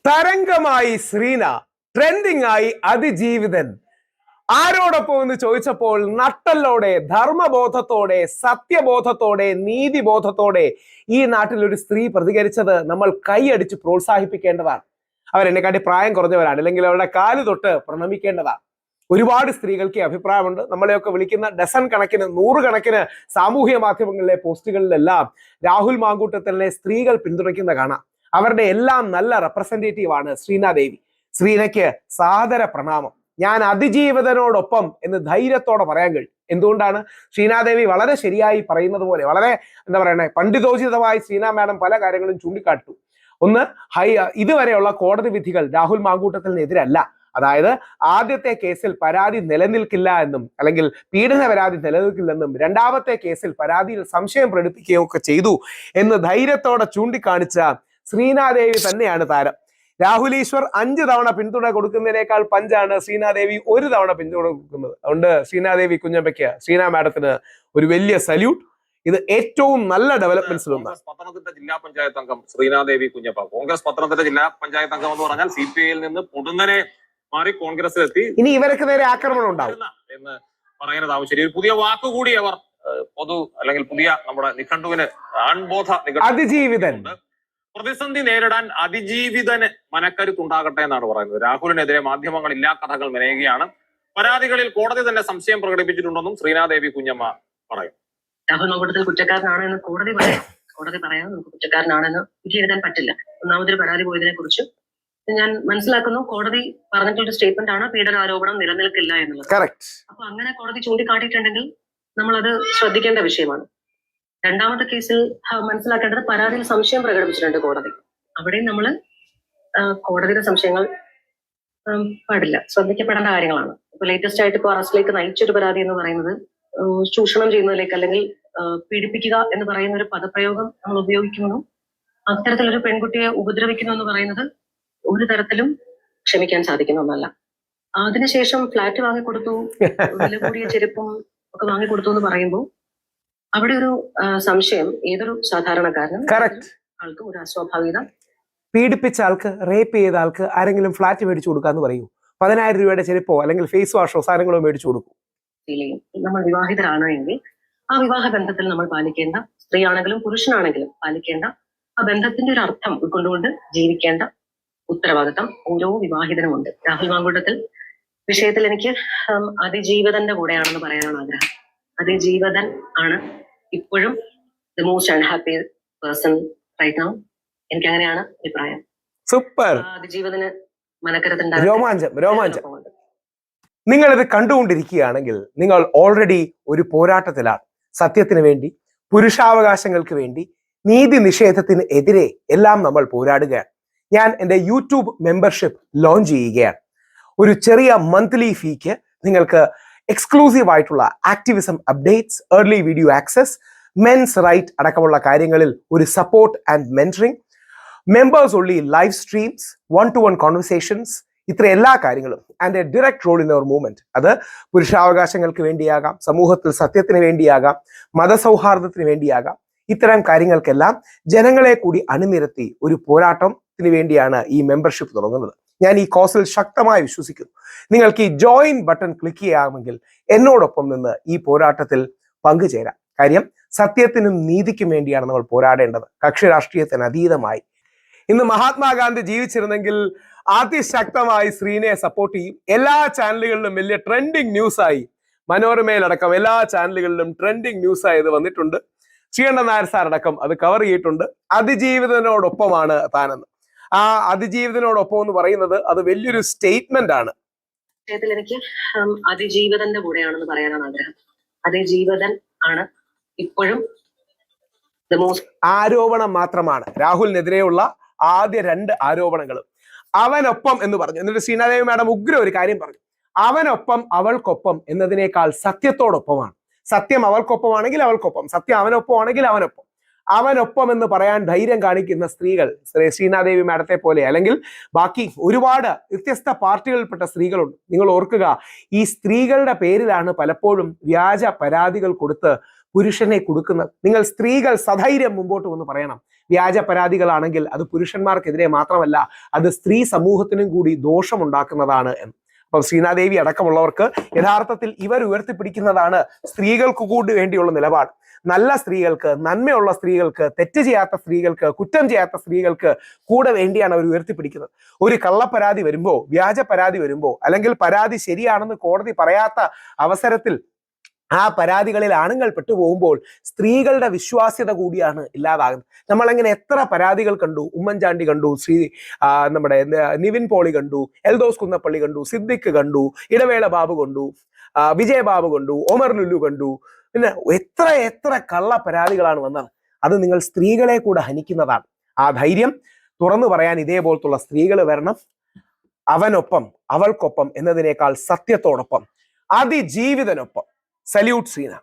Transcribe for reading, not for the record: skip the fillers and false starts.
തരംഗമായി ശ്രീന, trending ആയി അതിജീവിതൻ. ആരോടൊപ്പം എന്ന് ചോദിച്ചപ്പോൾ നട്ടലോടെ, ധർമ്മബോധത്തോടെ, സത്യബോധത്തോടെ, നീതിബോധത്തോടെ ഈ നാട്ടിൽ ഒരു സ്ത്രീ പ്രതികരിച്ചത് നമ്മൾ കൈയടിച്ച് പ്രോത്സാഹിപ്പിക്കേണ്ടതാണ്. അവരെന്നെക്കാട്ടി പ്രായം കുറഞ്ഞവരാണ്, അല്ലെങ്കിൽ അവരുടെ കാല് തൊട്ട് പ്രണമിക്കേണ്ടതാണ്. ഒരുപാട് സ്ത്രീകൾക്ക് അഭിപ്രായമുണ്ട്. നമ്മളെയൊക്കെ വിളിക്കുന്ന ഡസൻ കണക്കിന്, നൂറുകണക്കിന് സാമൂഹ്യ മാധ്യമങ്ങളിലെ പോസ്റ്റുകളിലെല്ലാം രാഹുൽ മാങ്കൂട്ടത്തിലെ സ്ത്രീകൾ പിന്തുണയ്ക്കുന്ന കാണാം. അവരുടെ എല്ലാം നല്ല റെപ്രസെന്റേറ്റീവ് ആണ് ശ്രീനാദേവി. ശ്രീനയ്ക്ക് സാദര പ്രണാമം. ഞാൻ അതിജീവിതനോടൊപ്പം എന്ന് ധൈര്യത്തോടെ പറയാൻ കഴിയും. എന്തുകൊണ്ടാണ്? ശ്രീനാദേവി വളരെ ശരിയായി പറയുന്നത് പോലെ, വളരെ പണ്ഡിതോചിതമായി ശ്രീനാ മാഡം പല കാര്യങ്ങളും ചൂണ്ടിക്കാട്ടു. ഒന്ന്, ഇതുവരെയുള്ള കോടതി വിധികൾ രാഹുൽ മാങ്കൂട്ടത്തിനെതിരല്ല. അതായത് ആദ്യത്തെ കേസിൽ പരാതി നിലനിൽക്കില്ല എന്നും, അല്ലെങ്കിൽ പീഡന പരാതി നിലനിൽക്കില്ലെന്നും, രണ്ടാമത്തെ കേസിൽ പരാതിയിൽ സംശയം പ്രകടിപ്പിക്കുകയും ഒക്കെ ചെയ്തു എന്ന് ധൈര്യത്തോടെ ചൂണ്ടിക്കാണിച്ച ശ്രീനാദേവി തന്നെയാണ് താരം. രാഹുൽ ഈശ്വർ 5 തവണ പിന്തുണ കൊടുക്കുന്നതിനേക്കാൾ പഞ്ചാണ് ശ്രീനാദേവി 1 തവണ പിന്തുണ കൊടുക്കുന്നത്. അതുകൊണ്ട് ശ്രീനാദേവി കുഞ്ഞമ്പയ്ക്ക്, ശ്രീനാ മാഡത്തിന് ഒരു വലിയ സല്യൂട്ട്. ഇത് ഏറ്റവും നല്ല ഡെവലപ്മെന്റ്സ് ഒന്നാണ്. പത്തനംതിട്ട ജില്ലാ പഞ്ചായത്ത് അംഗം ശ്രീനാദേവി കുഞ്ഞപ്പ, കോൺഗ്രസ് പത്തനംതിട്ട ജില്ലാ പഞ്ചായത്ത് അംഗം എന്ന് പറഞ്ഞാൽ CPIയിൽ നിന്ന് പൊടുന്നനെ മാറി കോൺഗ്രസിലെത്തി. ഇനി ഇവർക്ക് നേരെ ആക്രമണം ഉണ്ടാവും എന്ന് പറയുന്നതാവും ശരി. ഒരു പുതിയ വാക്കുകൂടി അവർ അല്ലെങ്കിൽ പുതിയ നമ്മുടെ നിഘണ്ടുവിന് ആൺബോധ അതിജീവിതൻ. പ്രതിസന്ധി നേരിടാൻ അതിജീവിതന് മനക്കരുത്തുണ്ടാകട്ടെ എന്നാണ് പറയുന്നത്. രാഹുലിനെതിരെ മാധ്യമങ്ങൾ ഇല്ലാ കഥകൾ മെനയുകയാണ്. പരാതികളിൽ കോടതി തന്നെ സംശയം പ്രകടിപ്പിച്ചിട്ടുണ്ടെന്നും ശ്രീനാദേവി കുഞ്ഞമ്മ പറയും. രാഹുൽ മാങ്കൂട്ടത്തിൽ കുറ്റക്കാരനാണ് എന്ന് കോടതി പറയാം. നമുക്ക് കുറ്റക്കാരനാണെന്ന് വിധി എഴുതാൻ പറ്റില്ല. ഒന്നാമതൊരു പരാതി പോയതിനെ കുറിച്ച് ഞാൻ മനസ്സിലാക്കുന്നു, കോടതി പറഞ്ഞിട്ടുള്ള സ്റ്റേറ്റ്മെന്റ് ആണ് പീഡനാരോപണം നിലനിൽക്കില്ല എന്നുള്ളത്. അപ്പൊ അങ്ങനെ കോടതി ചൂണ്ടിക്കാട്ടിയിട്ടുണ്ടെങ്കിൽ നമ്മളത് ശ്രദ്ധിക്കേണ്ട വിഷയമാണ്. രണ്ടാമത്തെ കേസിൽ മനസ്സിലാക്കേണ്ടത് പരാതിയിൽ സംശയം പ്രകടിപ്പിച്ചിട്ടുണ്ട് കോടതി. അവിടെയും നമ്മൾ കോടതിയുടെ സംശയങ്ങൾ പാടില്ല, ശ്രദ്ധിക്കപ്പെടേണ്ട കാര്യങ്ങളാണ്. ഇപ്പൊ ലേറ്റസ്റ്റ് ആയിട്ട് ഇപ്പോൾ അറസ്റ്റിലേക്ക് നയിച്ചൊരു പരാതി എന്ന് പറയുന്നത് ചൂഷണം ചെയ്യുന്നതിലേക്ക്, അല്ലെങ്കിൽ പീഡിപ്പിക്കുക എന്ന് പറയുന്ന ഒരു പദപ്രയോഗം നമ്മൾ ഉപയോഗിക്കുന്നു. അത്തരത്തിലൊരു പെൺകുട്ടിയെ ഉപദ്രവിക്കുന്നു എന്ന് പറയുന്നത് ഒരു തരത്തിലും ക്ഷമിക്കാൻ സാധിക്കുന്ന ഒന്നല്ല. അതിനുശേഷം ഫ്ലാറ്റ് വാങ്ങിക്കൊടുത്തു, വില കൂടിയ ചെരുപ്പും ഒക്കെ വാങ്ങിക്കൊടുത്തു എന്ന് പറയുമ്പോൾ അവിടെ ഒരു സംശയം ഏതൊരു സാധാരണക്കാരനും ആൾക്ക് ഒരു അസ്വാഭാവികത. പീഡിപ്പിച്ച ആൾക്ക്, റേപ്പ് ചെയ്ത ആൾക്ക് ആരെങ്കിലും ഫ്ലാറ്റ് മേടിച്ചു കൊടുക്കാന്ന് പറയൂ, 10,000 രൂപയുടെ ചെരുപ്പോ അല്ലെങ്കിൽ ഫേസ് വാഷോ സാധനങ്ങളോ മേടിച്ചു കൊടുക്കും. നമ്മൾ വിവാഹിതരാണ് എങ്കിൽ ആ വിവാഹ ബന്ധത്തിൽ നമ്മൾ പാലിക്കേണ്ട, സ്ത്രീയാണെങ്കിലും പുരുഷനാണെങ്കിലും പാലിക്കേണ്ട ആ ബന്ധത്തിന്റെ ഒരു അർത്ഥം ഉൾക്കൊണ്ടുകൊണ്ട് ജീവിക്കേണ്ട ഉത്തരവാദിത്തം ഓരോ വിവാഹിതനുമുണ്ട്. രാഹുൽ മാങ്കൂട്ടത്തിൽ വിഷയത്തിൽ എനിക്ക് അതിജീവിതന്റെ കൂടെയാണെന്ന് പറയാനാണ് ആഗ്രഹം. അതിജീവിതൻ ആണ് ഇപ്പോഴും the most unhappy person right now. എനിക്ക് അങ്ങനെയാണ് അഭിപ്രായം. സൂപ്പർ. അതിജീവിതന് മനക്കരുത്തുണ്ടാകും. രോമാഞ്ചം. നിങ്ങൾ ഇത് കണ്ടുകൊണ്ടിരിക്കുകയാണെങ്കിൽ നിങ്ങൾ ഓൾറെഡി ഒരു പോരാട്ടത്തിലാണ്. സത്യത്തിന് വേണ്ടി, പുരുഷാവകാശങ്ങൾക്ക് വേണ്ടി, നീതി നിഷേധത്തിന് എതിരെ എല്ലാം നമ്മൾ പോരാടുകയാണ്. ഞാൻ എൻ്റെ യൂട്യൂബ് മെമ്പർഷിപ്പ് ലോഞ്ച് ചെയ്യുകയാണ്. ഒരു ചെറിയ മന്ത്ലി ഫീക്ക് നിങ്ങൾക്ക് എക്സ്ക്ലൂസീവ് ആയിട്ടുള്ള activism updates, early video access, men's right അടക്കമുള്ള കാര്യങ്ങളിൽ ഒരു support and mentoring, members only live streams, 1-to-1 conversations, ഇത്ര എല്ലാ കാര്യങ്ങളും and a direct role in our movement. അത് പുരുഷാവകാശങ്ങൾക്ക് വേണ്ടിയാകാം, സമൂഹത്തിൽ സത്യത്തിന് വേണ്ടിയാകാം, മതസൗഹാർദ്ദത്തിന് വേണ്ടിയാകാം. ഇത്തരം കാര്യങ്ങൾക്കെല്ലാം ജനങ്ങളെ കൂടി അണിനിരത്തി ഒരു പോരാട്ടത്തിന് വേണ്ടിയാണ് ഈ മെമ്പർഷിപ്പ് തുടങ്ങുന്നത്. ഞാൻ ഈ കോസിൽ ശക്തമായി വിശ്വസിക്കുന്നു. നിങ്ങൾക്ക് ഈ ജോയിൻ ബട്ടൺ ക്ലിക്ക് ചെയ്യാമെങ്കിൽ എന്നോടൊപ്പം നിന്ന് ഈ പോരാട്ടത്തിൽ പങ്കുചേരാം. കാര്യം സത്യത്തിനും നീതിക്കും വേണ്ടിയാണ് നമ്മൾ പോരാടേണ്ടത്, കക്ഷി രാഷ്ട്രീയത്തിന് അതീതമായി. ഇന്ന് മഹാത്മാഗാന്ധി ജീവിച്ചിരുന്നെങ്കിൽ അതിശക്തമായി ശ്രീനയെ സപ്പോർട്ട് ചെയ്യും. എല്ലാ ചാനലുകളിലും വലിയ ട്രെൻഡിങ് ന്യൂസായി, മനോരമയിലടക്കം എല്ലാ ചാനലുകളിലും ട്രെൻഡിങ് ന്യൂസായി ഇത് വന്നിട്ടുണ്ട്. ശ്രീകണ്ഠൻ നായർ സാർ അടക്കം അത് കവർ ചെയ്തിട്ടുണ്ട്. അതിജീവിതനോടൊപ്പമാണ് താനെന്ന്. ആ അതിജീവിതനോടൊപ്പം എന്ന് പറയുന്നത് അത് വലിയൊരു സ്റ്റേറ്റ്മെന്റ് ആണ്. എനിക്ക് അതിജീവിതന്റെ കൂടെയാണെന്ന് പറയാനാണ് ആഗ്രഹം. അതിജീവിതൻ ആണ് ഇപ്പോഴും ആരോപണം മാത്രമാണ് രാഹുലിനെതിരെയുള്ള ആദ്യ 2 ആരോപണങ്ങളും. അവനൊപ്പം എന്ന് പറഞ്ഞു. എന്നിട്ട് ശ്രീനാദേവി മാഡം ഉഗ്ര ഒരു കാര്യം പറഞ്ഞു. അവനൊപ്പം അവൾക്കൊപ്പം എന്നതിനേക്കാൾ സത്യത്തോടൊപ്പമാണ്. സത്യം അവൾക്കൊപ്പമാണെങ്കിൽ അവൾക്കൊപ്പം, സത്യം അവനൊപ്പമാണെങ്കിൽ അവനൊപ്പം. അവനൊപ്പം എന്ന് പറയാൻ ധൈര്യം കാണിക്കുന്ന സ്ത്രീകൾ ശ്രീനാദേവി മാഡത്തെ പോലെ, അല്ലെങ്കിൽ ബാക്കി ഒരുപാട് വ്യത്യസ്ത പാർട്ടികളിൽപ്പെട്ട സ്ത്രീകളുണ്ട്. നിങ്ങൾ ഓർക്കുക, ഈ സ്ത്രീകളുടെ പേരിലാണ് പലപ്പോഴും വ്യാജ പരാതികൾ കൊടുത്ത് പുരുഷനെ കൊടുക്കുന്നത്. നിങ്ങൾ സ്ത്രീകൾ സധൈര്യം മുമ്പോട്ട് വന്ന് പറയണം. വ്യാജ പരാതികളാണെങ്കിൽ അത് പുരുഷന്മാർക്കെതിരെ മാത്രമല്ല, അത് സ്ത്രീ സമൂഹത്തിനും കൂടി ദോഷമുണ്ടാക്കുന്നതാണ് എന്ന്. അപ്പം ശ്രീനാദേവി അടക്കമുള്ളവർക്ക് യഥാർത്ഥത്തിൽ ഇവർ ഉയർത്തിപ്പിടിക്കുന്നതാണ് സ്ത്രീകൾക്ക് കൂടി വേണ്ടിയുള്ള നിലപാട്. നല്ല സ്ത്രീകൾക്ക്, നന്മയുള്ള സ്ത്രീകൾക്ക്, തെറ്റ് ചെയ്യാത്ത സ്ത്രീകൾക്ക്, കുറ്റം ചെയ്യാത്ത സ്ത്രീകൾക്ക് കൂടെ വേണ്ടിയാണ് അവർ ഉയർത്തിപ്പിടിക്കുന്നത്. ഒരു കള്ളപ്പരാതി വരുമ്പോ, വ്യാജ പരാതി വരുമ്പോ, അല്ലെങ്കിൽ പരാതി ശരിയാണെന്ന് കോടതി പറയാത്ത അവസരത്തിൽ ആ പരാതികളിൽ ആണുങ്ങൾ പെട്ടുപോകുമ്പോൾ സ്ത്രീകളുടെ വിശ്വാസ്യത കൂടിയാണ് ഇല്ലാതാകുന്നത്. നമ്മളങ്ങനെ എത്ര പരാതികൾ കണ്ടു. ഉമ്മൻചാണ്ടി കണ്ടു, നമ്മുടെ നിവിൻ പോളി കണ്ടു, എൽദോസ് കുന്നപ്പള്ളി കണ്ടു, സിദ്ദിഖ് കണ്ടു, ഇടവേള ബാബു കണ്ടു, വിജയബാബു കണ്ടു, ഒമർ ലുലു കണ്ടു. പിന്നെ എത്ര എത്ര കള്ള പരാതികളാണ് വന്നത്. അത് നിങ്ങൾ സ്ത്രീകളെ കൂടെ ഹനിക്കുന്നതാണ്. ആ ധൈര്യം തുറന്നു പറയാൻ ഇതേപോലത്തുള്ള സ്ത്രീകൾ വരണം. അവനൊപ്പം അവൾക്കൊപ്പം എന്നതിനേക്കാൾ സത്യത്തോടൊപ്പം അതിജീവിതനൊപ്പം. സല്യൂട്ട് ശ്രീന.